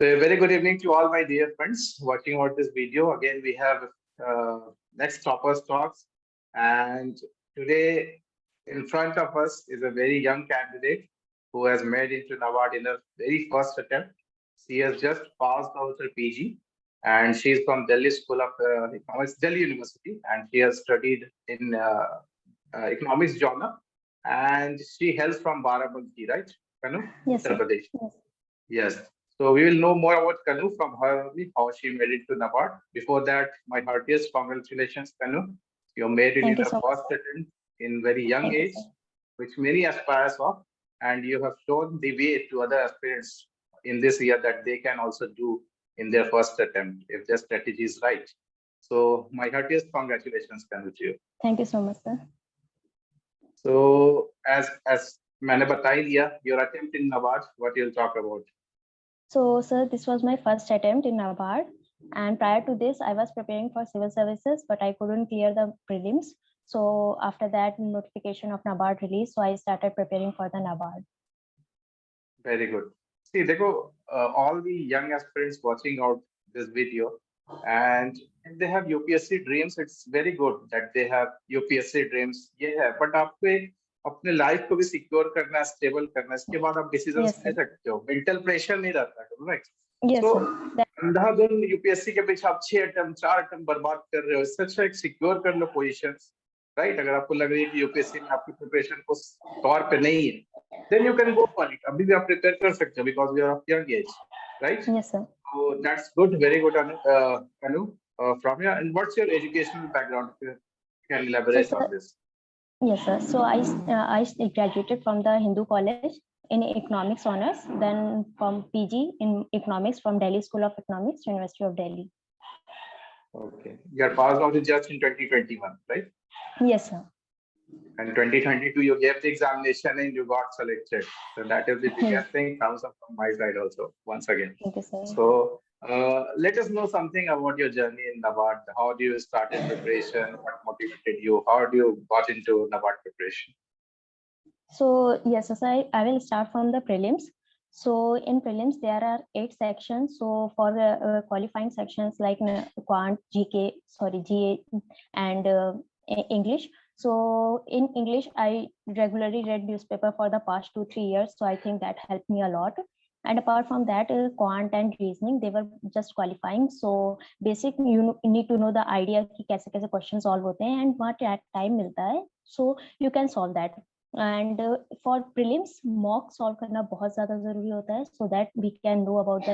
So a very good evening to all my dear friends watching out this video. Again, we have next toppers talks, and today in front of us is a very young candidate who has made into NABARD in her very first attempt. She has just passed out her PG, and she is from Delhi School of Economics, Delhi University, and she has studied in economics genre, and she hails from Barabanki, right, Kanu? Yes, Uttar sir. Pradesh. Yes. Yes. So we will know more about Kanu from her only, how she made it to NABARD. Before that, my heartiest congratulations, Kanu. You made it Thank in you the so first much. attempt in very young Thank you, age, sir. which many aspires of, and you have shown the way to other aspirants in this year that they can also do in their first attempt if their strategy is right. So my heartiest congratulations, Kanu, to you. Thank you so much, sir. So as मैंने बताई दिया, your attempt in NABARD, what you'll talk about. So, sir, this was my first attempt in NABARD. And prior to this, I was preparing for civil services, but I couldn't clear the prelims. So after that, notification of NABARD released, so I started preparing for the NABARD. Very good. See, देखो, all the young aspirants watching out this video, and if they have UPSC dreams, it's very good that they have UPSC dreams. ये है, but आपको एक अपने life को भी secure करना, stable करना, इसके बाद आप डिसीजंस Yes, ले sir. सकते हो. मेंटल प्रेशर नहीं रहता, right? Yes, So sir. That, Andhadhun UPSC के पीछे आप 6 अटेम्प्ट 4 अटेम्प्ट बर्बाद कर रहे हो. इससे अच्छा एक सिक्योर कर लो पोजीशंस, राइट? अगर आपको लग रही है कि यूपीएससी में आपकी प्रिपरेशन को तौर पे नहीं है, then you can go for it. अभी भी आप प्रिपेयर कर सकते हो because you are of young age, right? yes, sir. So that's good, very good, Anu. From here, and what's your educational background? If you can elaborate So, on sir, this. yes, sir. So I graduated from the Hindu College in economics honors, then from PG in economics from Delhi School of Economics, University of Delhi. Okay, you are passed out just in 2021, right? Yes, sir. And 2022, you gave the examination and you got selected. So that is the biggest thing. Thumbs up from my side also, once again. Thank you, sir. So let us know something about your journey in NABARD. How do you started preparation? What motivated you? How do you got into NABARD preparation? So yes, sir, I will start from the prelims. So in prelims, there are 8 sections. So for the qualifying sections like Quant, GK, GA, and English. So in English, I regularly read newspaper for the past 2-3 years. So I think that helped me a lot. And apart from that, quant and reasoning, they were just qualifying. So basic, you need to know the idea कि कैसे कैसे questions solve होते हैं and what time मिलता है. So you can solve that. And for prelims, mock solve करना बहुत ज़्यादा ज़रूरी होता है, so that we can know about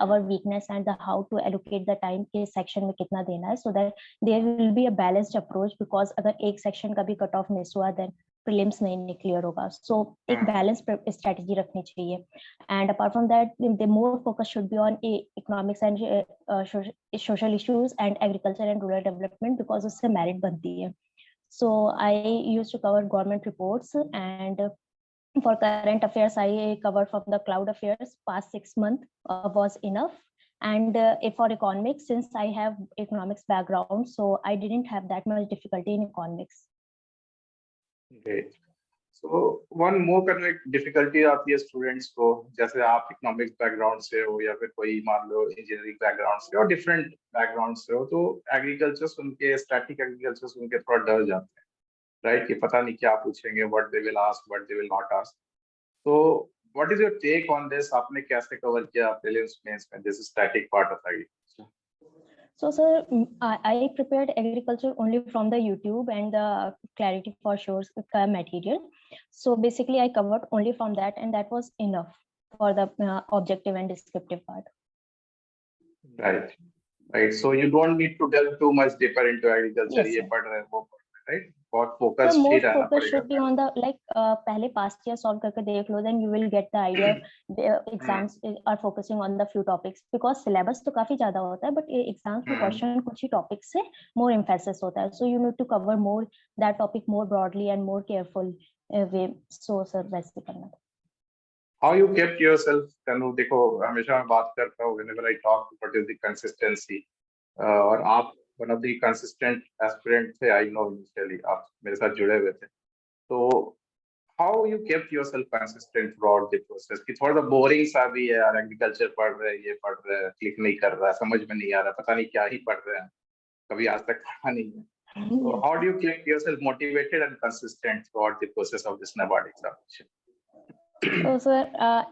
our weakness and how to allocate the time के section में कितना देना है, so that there will be a balanced approach. Because अगर एक section का भी cut off miss हुआ, then prelims नहीं clear होगा. So एक balanced strategy रखनी चाहिए. And apart from that, the more focus should be on economics and social issues and agriculture and rural development, because उससे merit बनती है. So I used to cover government reports, and for current affairs, I covered from the cloud affairs. Past 6 months was enough. And if for economics, since I have economics background, so I didn't have that much difficulty in economics. Great. So one more kind of difficulty आती है students को, जैसे आप economics background से हो या फिर कोई मान लो engineering background से और different background से हो, तो agriculture सुन के, static agriculture सुन के थोड़ा डर जाते हैं, right? कि पता नहीं क्या पूछेंगे, what they will ask, what they will not ask. So what is your take on this? आपने कैसे cover किया prelims mains में this static part of agriculture? So, sir, I prepared agriculture only from the YouTube and the Clarity for Sure material. So basically, I covered only from that, and that was enough for the objective and descriptive part. Right, right. So you don't need to delve too much deeper into agriculture. Yes, ये sir. पढ़ रहे हैं, वो पढ़ रहे हैं, right? बहुत The focused he more रहना focus पड़ेगा. should be on the पहले past year solve करके देख लो, then you will get the idea. The exams are focusing on the few topics, because syllabus तो काफी ज़्यादा होता है, but exams में question कुछ ही topics से more emphasis होता है. So you need to cover more that topic more broadly and more careful way. So sir, वैसे करना था. How you kept yourself? कनु देखो, हमेशा मैं बात करता हूँ whenever I talk what is the consistency. और आप one of the consistent aspirant थे, I know initially आप मेरे साथ जुड़े हुए थे. तो how you kept yourself consistent throughout the process? कि थोड़ा सा boring सा भी है यार, एग्रीकल्चर पढ़ रहे हैं, ये पढ़ रहे हैं, क्लिक नहीं कर रहा, समझ में नहीं आ रहा, पता नहीं क्या ही पढ़ रहे हैं, कभी आज तक पढ़ा नहीं है. So Yes. how do you keep yourself motivated and consistent throughout the process of this NABARD examination? So sir,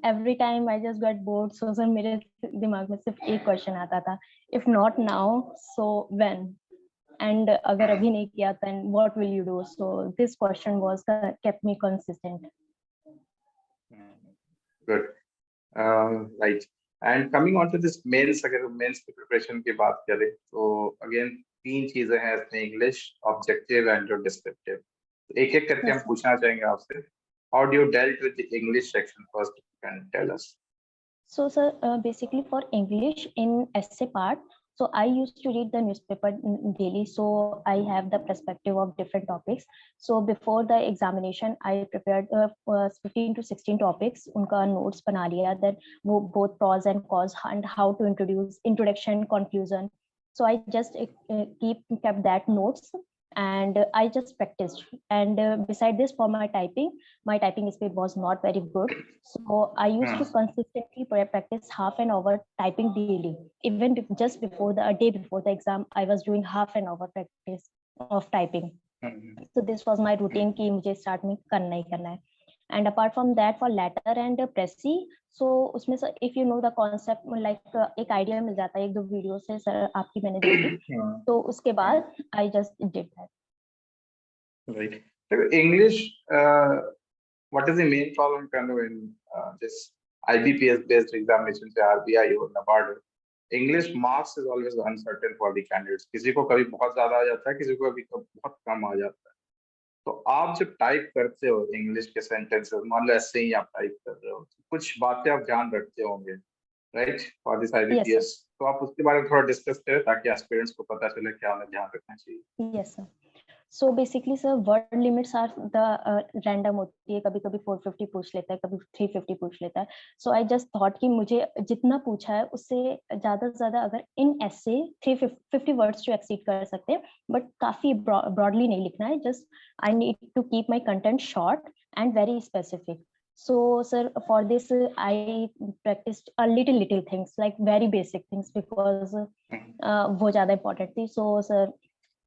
every time I just got bored. So sir, मेरे दिमाग में सिर्फ एक क्वेश्चन आता था, if not now, so when? And अगर अभी नहीं किया, then what will you do? So this question was kept me consistent. Good. Right. And coming on to this mains, अगर mains की preparation की बात करें, तो again तीन चीजें हैं इसमें, English, objective and जो descriptive. एक एक करके हम पूछना चाहेंगे आपसे. How do you dealt with the English section first? Can you tell us? So sir, basically for English in essay part, so I used to read the newspaper daily, so I have the perspective of different topics. So before the examination, I prepared 15 to 16 topics. उनका notes बना लिया, that both pros and cons and how to introduce, introduction, conclusion. So I just kept that notes, and I just practiced. And beside this, for my typing speed was not very good. So I used to consistently practice half an hour typing daily. Even just before a day before the exam, I was doing half an hour practice of typing. So this was my routine कि मुझे start में करना ही करना है. And apart from that, for letter and pressy, so उसमें से if you know the concept, like एक idea मिल जाता है एक दो वीडियो से सर आपकी मैंने देखी, तो उसके बाद I just did that. Right. So English, what is the main problem kind of in this IBPS based examination, say RBI or NABARD? English marks is always uncertain for the candidates. किसी को कभी बहुत ज्यादा आ जाता है, किसी को कभी बहुत कम आ जाता है. तो आप जब टाइप करते हो इंग्लिश के सेंटेंसेस, मान लो ऐसे ही आप टाइप कर रहे हो, तो कुछ बातें आप ध्यान रखते होंगे, राइट, फॉर दिस IBPS. तो आप उसके बारे में थोड़ा डिस्कस करें ताकि एस्पिरेंट्स को पता चले क्या उन्हें ध्यान रखना चाहिए. Yes sir. So basically sir, word limits are the random होती है, कभी कभी 450 पूछ लेता है, कभी 350 पूछ लेता है. So I just thought कि मुझे जितना पूछा है उससे ज्यादा से ज्यादा अगर in essay 350 words to exceed कर सकते हैं, but काफी broadly नहीं लिखना है. Just I need to keep my content short and very specific. So sir, for this I practiced a little things, like very basic things, because वो ज्यादा important थी. So sir,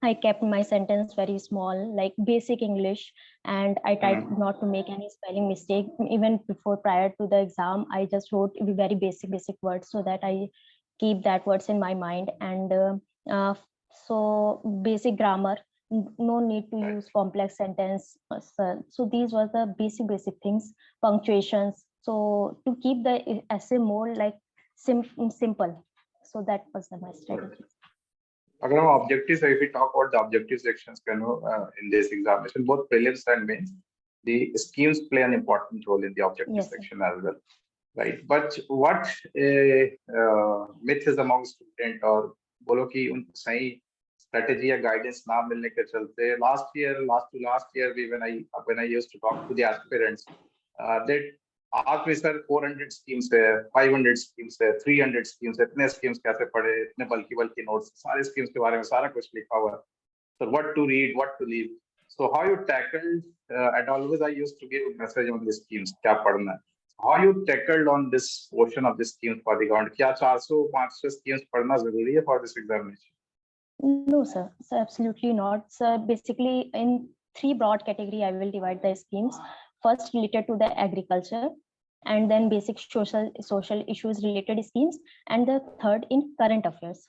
I kept my sentence very small, like basic English, and I tried not to make any spelling mistake. Even prior to the exam, I just wrote very basic words so that I keep that words in my mind. And so basic grammar, no need to use complex sentence. So these were the basic things, punctuations. So to keep the essay more like simple. So that was my strategy. अगर हम objectives, if we talk about the objective sections, in this examination, both prelims and mains, the schemes play an important role in the objective section as well, right? But what myth is among student, और बोलो कि उनको सही strategy या guidance ना मिलने के चलते, last to last year, when I used to talk to the aspirants, they asked me, sir, 400 schemes है, 500 schemes है, 300 schemes है, इतने schemes कैसे पढ़े, इतने बल्कि notes, सारे schemes के बारे में सारा कुछ लिखा हुआ है. So what to read, what to leave. So how you tackled, and always I used to give a message on the schemes, क्या पढ़ना है. How you tackled on this portion of the schemes for the government? क्या 400-500 schemes पढ़ना जरूरी है for this examination? No, sir. So absolutely not. So basically, in three broad category, I will divide the schemes. First, related to the agriculture, and then basic social issues related schemes, and the third in current affairs.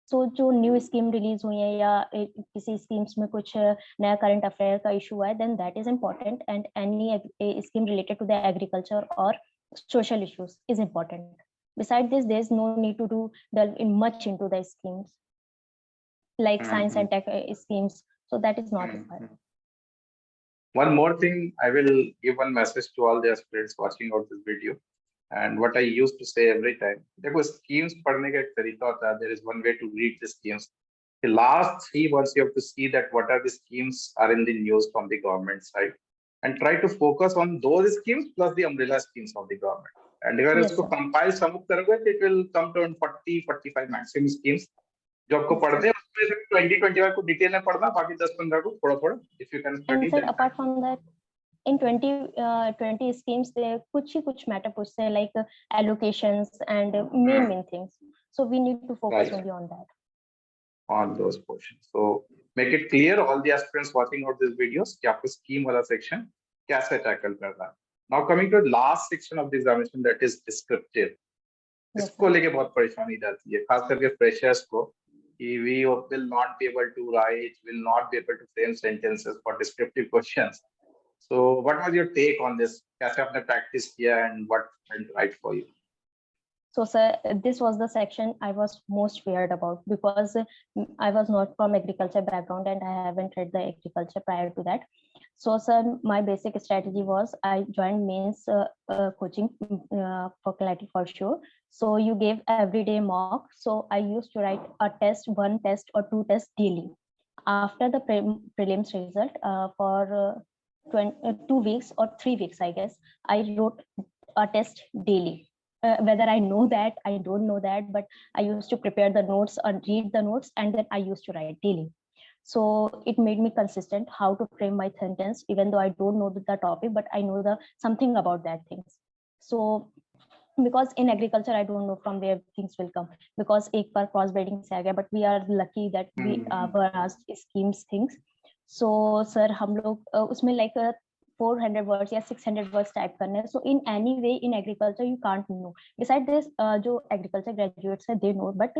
So जो new scheme release हुई है या किसी schemes में कुछ नया current affair का issue है, then that is important, and any scheme related to the agriculture or social issues is important. Besides this, there is no need to delve in much into the schemes like science and tech schemes. So that is not required. One more thing, I will give one message to all the aspirants watching out this video. And what I used to say every time, देखो schemes पढ़ने का एक तरीका होता है. There is one way to read the schemes. The last 3 months you have to see that what are the schemes are in the news from the government side, and try to focus on those schemes plus the umbrella schemes of the government. And अगर इसको compile sum up करोगे, it will come to 40-45 maximum schemes. जो आपको पढ़ते हैं उसमें से 20-25 को डिटेल में पढ़ना, बाकी 10-15 को थोड़ा-थोड़ा if you can study that. Apart from that, in 20 schemes there kuch matter puchte hain, like allocations and main things, so we need to focus Right. only on that. On those portions. So make it clear all the aspirants watching out these videos कि आपको scheme वाला section कैसे tackle करना है. Now coming to the last section of the examination, that is descriptive. Yes, इसको sir. लेके बहुत परेशानी रहती है, खास करके freshers को कि we will not be able to write, will not be able to frame sentences for descriptive questions. So what was your take on this? कैसे आपने practice किया and what went right for you? So, sir, this was the section I was most feared about because I was not from agriculture background and I haven't read the agriculture prior to that. So, sir, my basic strategy was I joined mains coaching for clarity for sure. So you gave everyday mock. So I used to write a test, one test or two tests daily. After the prelims result for 2 weeks or 3 weeks, I guess, I wrote a test daily. Whether I know that, I don't know that, but I used to prepare the notes or read the notes, and then I used to write daily. So it made me consistent how to frame my sentence, even though I don't know the topic, but I know the something about that things. So because in agriculture, I don't know from where things will come, because एक बार cross breeding से आ गया, but we are lucky that we were asked schemes things. So sir, हम लोग उसमें like 400 words या 600 words type करने हैं. So in any way in agriculture you can't know. Besides this, जो agriculture graduates है they know, but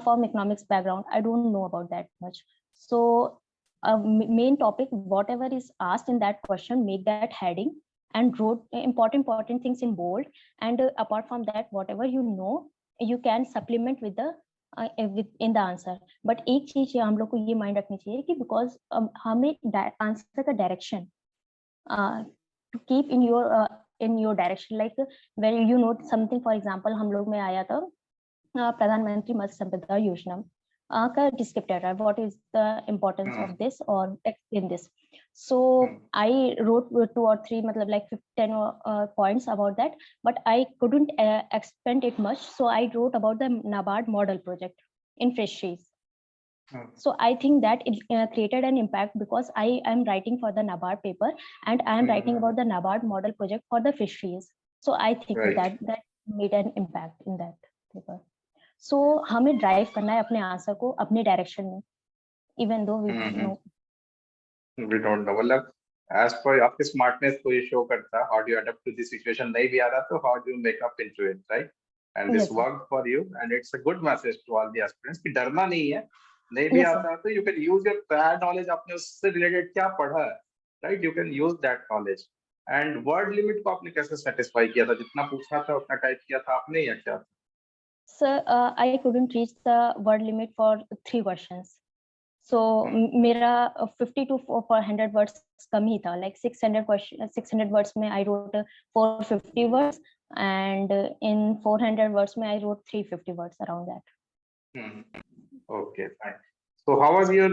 from economics background I don't know about that much. So main topic, whatever is asked in that question, make that heading and wrote important things in bold. And apart from that, whatever you know, you can supplement with the in the answer. But एक चीज हम लोग को ये mind रखनी चाहिए कि because हमें answer का direction to keep in your direction, like when you know something, for example हम लोग में आया था प्रधानमंत्री मत्स्य संपदा योजना का descriptor है, what is the importance of this or explain this. So I wrote 2 or 3 मतलब like 10 points about that, but I couldn't expand it much, so I wrote about the NABARD model project in fisheries. So I think that it created an impact because I am writing for the NABARD paper and I am writing about the NABARD model project for the fisheries. So I think that made an impact in that paper. So हमें drive करना है अपने answer को अपने direction में, even though we don't know, मतलब edge पर आपके स्मार्टनेस को ये शो करता है, how do you adopt to the situation. नहीं भी आ रहा तो how do you make up into it, right? And this worked for you and it's a good message to all the aspirants कि डरना नहीं है. नहीं भी आता तो you can use your prior knowledge, आपने उससे रिलेटेड क्या पढ़ा है, right? You can use that knowledge. And word limit को आपने कैसे सेटिस्फाई किया था? जितना पूछा था उतना टाइप किया था आपने या क्या? Sir, I couldn't reach the word limit for 3 questions. So मेरा 50 to 400 words कम ही था, like 600 words में I wrote 450 words and in 400 words में I wrote 350 words around that. Okay, fine. So how was your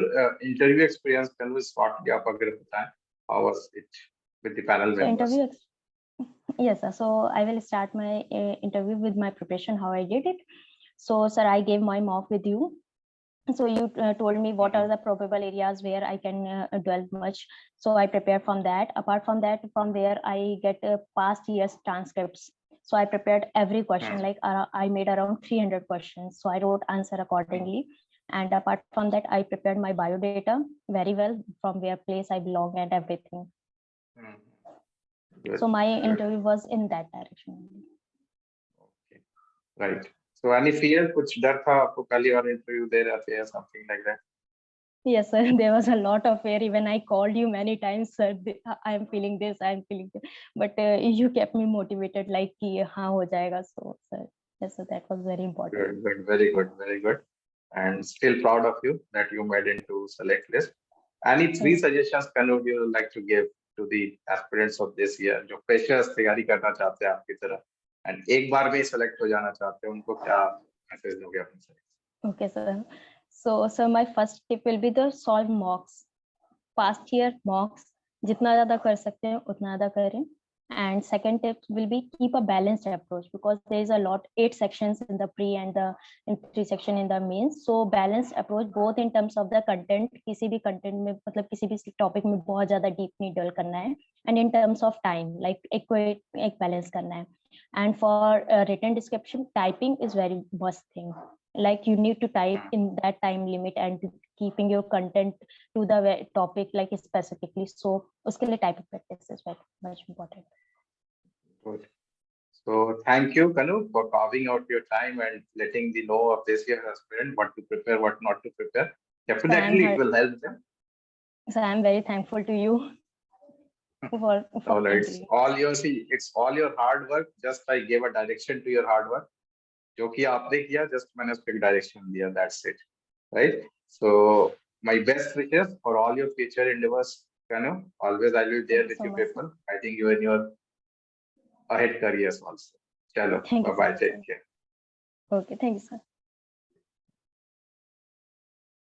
interview experience? Can you start आप अगर बताएं, how was it with the panel members? Yes, sir. So I will start my interview with my preparation, how I did it. So sir, I gave my mock with you. So you told me what are the probable areas where I can dwell much. So I prepared from that. Apart from that, from there I get past years transcripts. So I prepared every question, like I made around 300 questions. So I wrote answer accordingly. And apart from that, I prepared my biodata very well, from where place I belong and everything. So my interview was in that direction. Okay, right. So any fear, कुछ डर था आपको पहली बार interview दे रहे थे या something like that? Yes, sir. There was a lot of fear. Even I called you many times, sir. I am feeling this. I am feeling this. But you kept me motivated, like कि हाँ हो जाएगा. So, sir, yes, sir, that was very important. Good, good, very good, very good. And still proud of you that you made into select list. Any 3 suggestions can you like to give to the aspirants of this year जो freshers तैयारी करना चाहते हैं आपकी तरह and एक बार में select हो जाना चाहते हैं, उनको क्या मैसेज दोगे अपने से? Okay, sir. So, sir, my first tip will be the solve mocks, past year mocks. जितना ज़्यादा कर सकते हैं उतना ज़्यादा करें. And second tip will be keep a balanced approach, because there is a lot 8 sections in the pre and the in 3 section in the mains. So balanced approach both in terms of the content, किसी भी content में मतलब किसी भी topic में बहुत ज़्यादा deep नहीं dwell करना है, and in terms of time like एक balance करना है. And for written description, typing is very must thing. Like you need to type in that time limit and keeping your content to the topic like specifically. So उसके लिए typing practice is very much important. Good. So thank you, Kanu, for carving out your time and letting the know of this year's aspirant what to prepare, what not to prepare. Definitely, it will help them. So I'm very thankful to you for it's all your it's all your hard work. Just I gave a direction to your hard work. जो कि आपने किया, just मैंने उसको एक direction दिया. That's it, right? So my best wishes for all your future endeavors, Kanu. Always I will be there with you people. I think you in your ahead careers also. Chalo, bye bye. Take care. Okay, thank you, sir.